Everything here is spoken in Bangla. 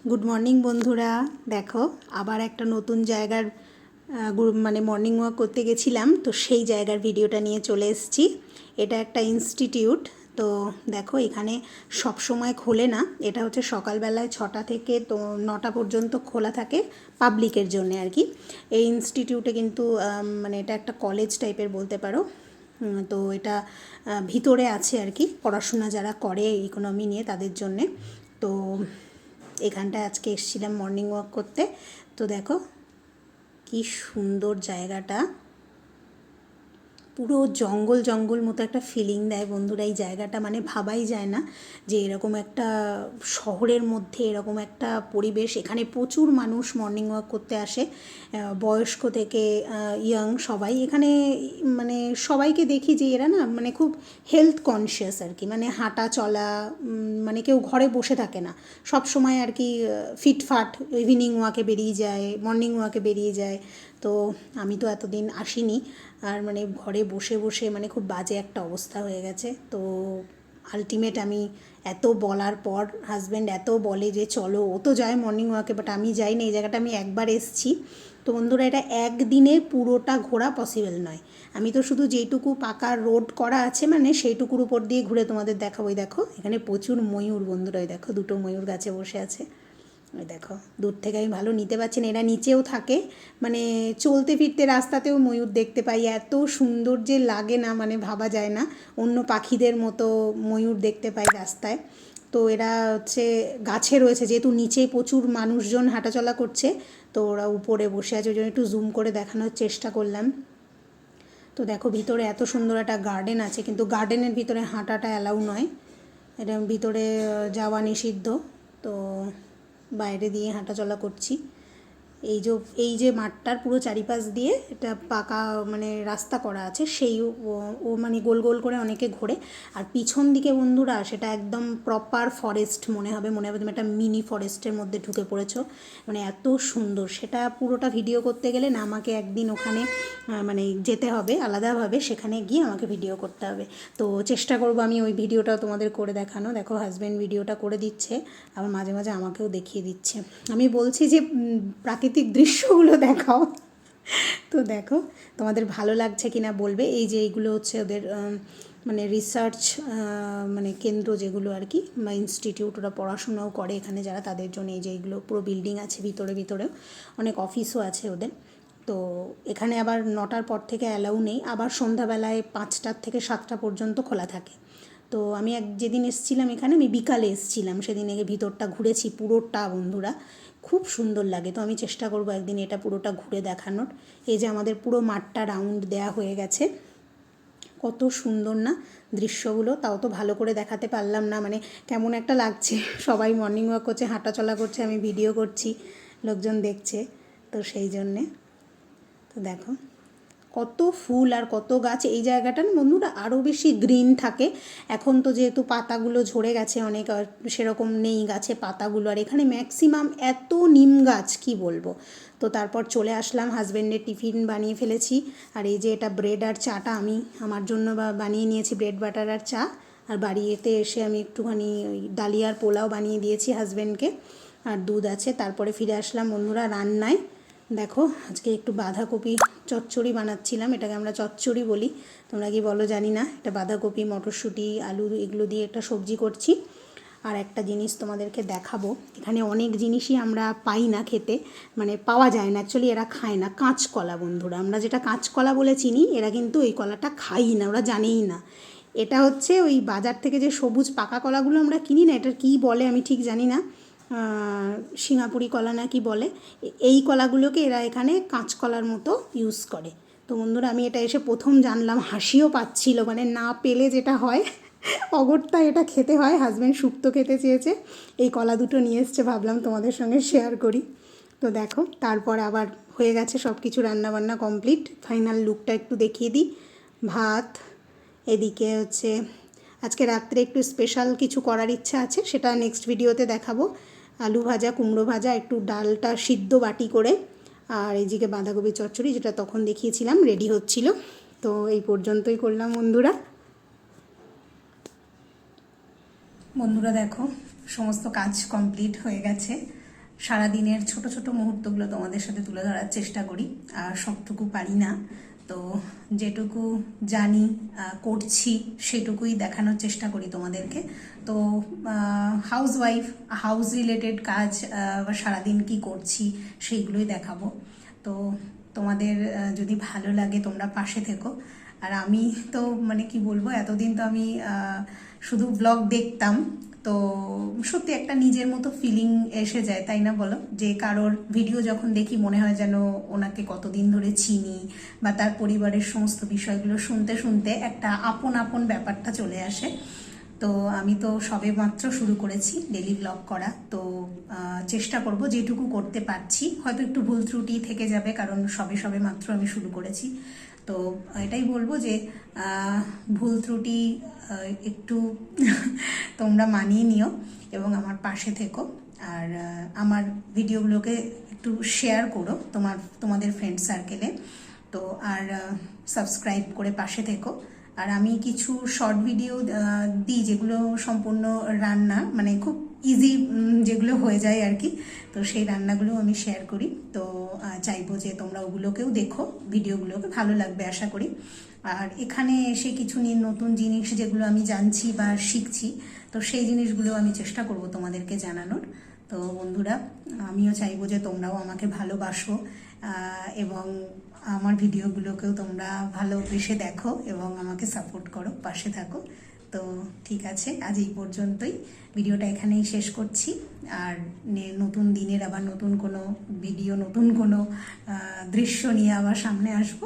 গুড মর্নিং বন্ধুরা। দেখো আবার একটা নতুন জায়গার মানে মর্নিং ওয়াক করতে গেছিলাম, তো সেই জায়গার ভিডিওটা নিয়ে চলে এসেছি। এটা একটা ইনস্টিটিউট। তো দেখো এখানে সব সময় খোলে না, এটা হচ্ছে সকালবেলায় 6টা থেকে তো 9টা পর্যন্ত খোলা থাকে পাবলিকের জন্য আর কি। এই ইনস্টিটিউটে কিন্তু মানে এটা একটা কলেজ টাইপের বলতে পারো। তো এটা ভিতরে আছে আর কি, পড়াশোনা যারা করে ইকোনমি নিয়ে তাদের জন্যে। তো এখানটায় আজকে এসেছিলাম মর্নিং ওয়াক করতে। তো দেখো কি সুন্দর জায়গাটা, পুরো জঙ্গল জঙ্গল মতো একটা ফিলিং দেয় বন্ধুরা এই জায়গাটা। মানে ভাবাই যায় না যে এরকম একটা শহরের মধ্যে এরকম একটা পরিবেশ। এখানে প্রচুর মানুষ মর্নিং ওয়াক করতে আসে, বয়স্ক থেকে ইয়াং সবাই এখানে। মানে সবাইকে দেখি যে এরা না মানে খুব হেলথ কনসিয়াস আর কি, মানে হাঁটা চলা, মানে কেউ ঘরে বসে থাকে না, সব সময় আর কি ফিটফাট ইভিনিং ওয়াকে বেরিয়ে যায়, মর্নিং ওয়াকে বেরিয়ে যায়। তো আমি তো এতদিন আসিনি, আর মানে ঘরে বসে বসে মানে খুব বাজে একটা অবস্থা হয়ে গেছে। তো আলটিমেট আমি এত বলার পর হাজব্যান্ড এত বলে যে চলো, ও তো যায় মর্নিং ওয়াকে, বাট আমি যাই না। এই জায়গাটা আমি একবার এসেছি। তো বন্ধুরা এটা একদিনে পুরোটা ঘোরা পসিবল নয়। আমি তো শুধু যেইটুকু পাকা রোড করা আছে মানে সেইটুকুর উপর দিয়ে ঘুরে তোমাদের দেখাবো। দেখো এখানে প্রচুর ময়ূর বন্ধুরা, ওই দেখো দুটো ময়ূর গাছে বসে আছে। ওই দেখো দূর থেকে আমি ভালো নিতে পারছি না, এরা নিচেও থাকে, মানে চলতে ফিরতে রাস্তাতেও ময়ূর দেখতে পাই। এত সুন্দর যে লাগে না, মানে ভাবা যায় না অন্য পাখিদের মতো ময়ূর দেখতে পাই রাস্তায়। তো এরা হচ্ছে গাছে রয়েছে, যেহেতু নিচে প্রচুর মানুষজন হাঁটাচলা করছে, তো ওরা উপরে বসে আছে, ওই জন্য একটু জুম করে দেখানোর চেষ্টা করলাম। তো দেখো ভিতরে এত সুন্দর একটা গার্ডেন আছে, কিন্তু গার্ডেনের ভিতরে হাঁটাটা অ্যালাউ নয়, এটা ভিতরে যাওয়া নিষিদ্ধ। তো বাইরে দিয়ে হাঁটাচলা করছি। এই যে মাঠটার পুরো চারিপাশ দিয়ে এটা পাকা মানে রাস্তা করা আছে, সেই ও মানে গোল গোল করে অনেকে ঘোরে। আর পিছন দিকে বন্ধুরা সেটা একদম প্রপার ফরেস্ট, মনে হবে তুমি একটা মিনি ফরেস্টের মধ্যে ঢুকে পড়েছো। মানে এত সুন্দর, সেটা পুরোটা ভিডিও করতে গেলে না আমাকে একদিন ওখানে মানে যেতে হবে আলাদাভাবে, সেখানে গিয়ে আমাকে ভিডিও করতে হবে। তো চেষ্টা করব আমি ওই ভিডিওটা তোমাদের করে দেখানো। দেখো হাজব্যান্ড ভিডিওটা করে দিচ্ছে, আবার মাঝে মাঝে আমাকেও দেখিয়ে দিচ্ছে। আমি বলছি যে প্রাকৃতিক দৃশ্যগুলো দেখাও। তো দেখো তোমাদের ভালো লাগছে কি না বলবে। এই যে এইগুলো হচ্ছে ওদের মানে রিসার্চ মানে কেন্দ্র যেগুলো আর কি, বা ইনস্টিটিউট, ওরা পড়াশোনাও করে এখানে যারা, তাদের জন্য এই যে এইগুলো পুরো বিল্ডিং আছে, ভিতরে ভিতরেও অনেক অফিসও আছে ওদের। তো এখানে আবার 9টার পর থেকে অ্যালাউ নেই, আবার সন্ধ্যাবেলায় 5টার থেকে 7টা পর্যন্ত খোলা থাকে। তো আমি যেদিন এসেছিলাম এখানে, আমি বিকালে এসেছিলাম, সেদিন ভিতরটা ঘুরেছি পুরোটা বন্ধুরা, খুব সুন্দর লাগে। তো আমি চেষ্টা করব একদিন এটা পুরোটা ঘুরে দেখানোর। এই যে আমাদের পুরো মাঠটা রাউন্ড দেয়া হয়ে গেছে, কত সুন্দর না দৃশ্যগুলো। তাও তো ভালো করে দেখাতে পারলাম না, মানে কেমন একটা লাগছে, সবাই মর্নিং ওয়াক করছে, হাঁটাচলা করছে, আমি ভিডিও করছি, লোকজন দেখছে, তো সেই জন্যে। তো দেখো কত ফুল আর কত গাছ। এই জায়গাটা না বন্ধুরা আরও বেশি গ্রিন থাকে। এখন তো যেহেতু পাতাগুলো ঝরে গেছে অনেক, আর সেরকম নেই গাছে পাতাগুলো, আর এখানে ম্যাক্সিমাম এত নিম গাছ কি বলবো। তো তারপর চলে আসলাম, হাজব্যান্ডের টিফিন বানিয়ে ফেলেছি। আর এই যে এটা ব্রেড আর চাটা আমি আমার জন্য বানিয়ে নিয়েছি, ব্রেড বাটার আর চা। আর বাড়িতে এসে আমি একটুখানি ওই ডালিয়ার পোলাও বানিয়ে দিয়েছি হাজব্যান্ডকে, আর দুধ আছে। তারপরে ফিরে আসলাম বন্ধুরা রান্নায়। দেখো আজকে একটু বাঁধাকপি চচ্চড়ি বানাচ্ছিলাম, এটাকে আমরা চচ্চড়ি বলি, তোমরা কি বলো জানি না। এটা বাঁধাকপি, মটরশুঁটি, আলু এগুলো দিয়ে একটা সবজি করছি। আর একটা জিনিস তোমাদেরকে দেখাবো, এখানে অনেক জিনিসই আমরা পাই না খেতে, মানে পাওয়া যায় না অ্যাকচুয়ালি, এরা খায় না। কাঁচকলা বন্ধুরা, আমরা যেটা কাঁচকলা বলে চিনি, এরা কিন্তু এই কলাটা খাই না, ওরা জানেই না। এটা হচ্ছে ওই বাজার থেকে যে সবুজ পাকা কলাগুলো আমরা কিনি না, এটার কী বলে আমি ঠিক জানি না, সিঙ্গাপুরি কলা না কি বলে, এই কলাগুলোকে এরা এখানে কাঁচকলার মতো ইউজ করে। তো বন্ধুরা আমি এটা এসে প্রথম জানলাম, হাসিও পাচ্ছিল, মানে না পেলে যেটা হয় অগত্যা এটা খেতে হয়। হাজব্যান্ড শুক্তো খেতে চেয়েছে, এই কলা দুটো নিয়ে এসছে, ভাবলাম তোমাদের সঙ্গে শেয়ার করি। তো দেখো তারপর আবার হয়ে গেছে সব কিছু, রান্নাবান্না কমপ্লিট। ফাইনাল লুকটা একটু দেখিয়ে দিই। ভাত, এদিকে হচ্ছে আজকে রাত্রে একটু স্পেশাল কিছু করার ইচ্ছা আছে, সেটা নেক্সট ভিডিওতে দেখাবো। আলু ভাজা, কুমড়ো ভাজা, একটু ডালটা সিদ্ধ বাটি করে, আর এইদিকে বাঁধাকপি চচ্চড়ি যেটা তখন দেখিয়েছিলাম রেডি হচ্ছিল। তো এই পর্যন্তই করলাম বন্ধুরা। বন্ধুরা দেখো সমস্ত কাজ কমপ্লিট হয়ে গেছে, সারাদিনের ছোট ছোট মুহূর্তগুলো তোমাদের সাথে তুলে ধরার চেষ্টা করি। আর সবটুকু পারি না, তো যেটুকু জানি করছি সেটুকুই দেখানোর চেষ্টা করি তোমাদেরকে। তো হাউসওয়াইফ, হাউস রিলেটেড কাজ বা সারাদিন কি করছি সেইগুলোই দেখাবো। তো তোমাদের যদি ভালো লাগে তোমরা পাশে থেকো। আর আমি তো মানে কি বলবো, এতদিন তো আমি শুধু ব্লগ দেখতাম, তো সত্যি একটা নিজের মতো ফিলিং এসে যায়, তাই না বলো? যে কারোর ভিডিও যখন দেখি মনে হয় যেন ওনাকে কতদিন ধরে চিনি, বা তার পরিবারের সমস্ত বিষয়গুলো শুনতে শুনতে একটা আপন আপন ব্যাপারটা চলে আসে। তো আমি তো সবে মাত্র শুরু করেছি ডেলি ব্লগ করা, তো চেষ্টা করব যেটুকু করতে পারছি। হয়তো একটু ভুল ত্রুটি থেকে যাবে, কারণ সবে সবে মাত্র আমি শুরু করেছি। তো এটাই বলবো যে ভুল ত্রুটি একটু তোমরা মানিয়ে নিও এবং আমার পাশে থেকো। আর আমার ভিডিওগুলোকে একটু শেয়ার করো তোমাদের ফ্রেন্ড সার্কেলে। তো আর সাবস্ক্রাইব করে পাশে থেকো। আর আমি কিছু শর্ট ভিডিও দিই যেগুলো সম্পূর্ণ রান্না, মানে খুব ইজি যেগুলো হয়ে যায় আর কি, তো সেই রান্নাগুলো আমি শেয়ার করি। তো চাইবো যে তোমরা ওগুলোকেও দেখো, ভিডিওগুলোকে ভালো লাগবে আশা করি। আর এখানে এসে কিছু নিয়ে নতুন জিনিস যেগুলো আমি জানছি বা শিখছি, তো সেই জিনিসগুলো আমি চেষ্টা করব তোমাদেরকে জানানোর। তো বন্ধুরা, আমিও চাইবো যে তোমরাও আমাকে ভালোবাসো এবং আমার ভিডিওগুলোকেও তোমরা ভালোবেসে দেখো এবং আমাকে সাপোর্ট করো, পাশে থাকো। তো ঠিক আছে, আজ এই পর্যন্তই, ভিডিওটা এখানেই শেষ করছি। আর নতুন দিনের আবার নতুন কোনো ভিডিও, নতুন কোনো দৃশ্য নিয়ে আবার সামনে আসবো।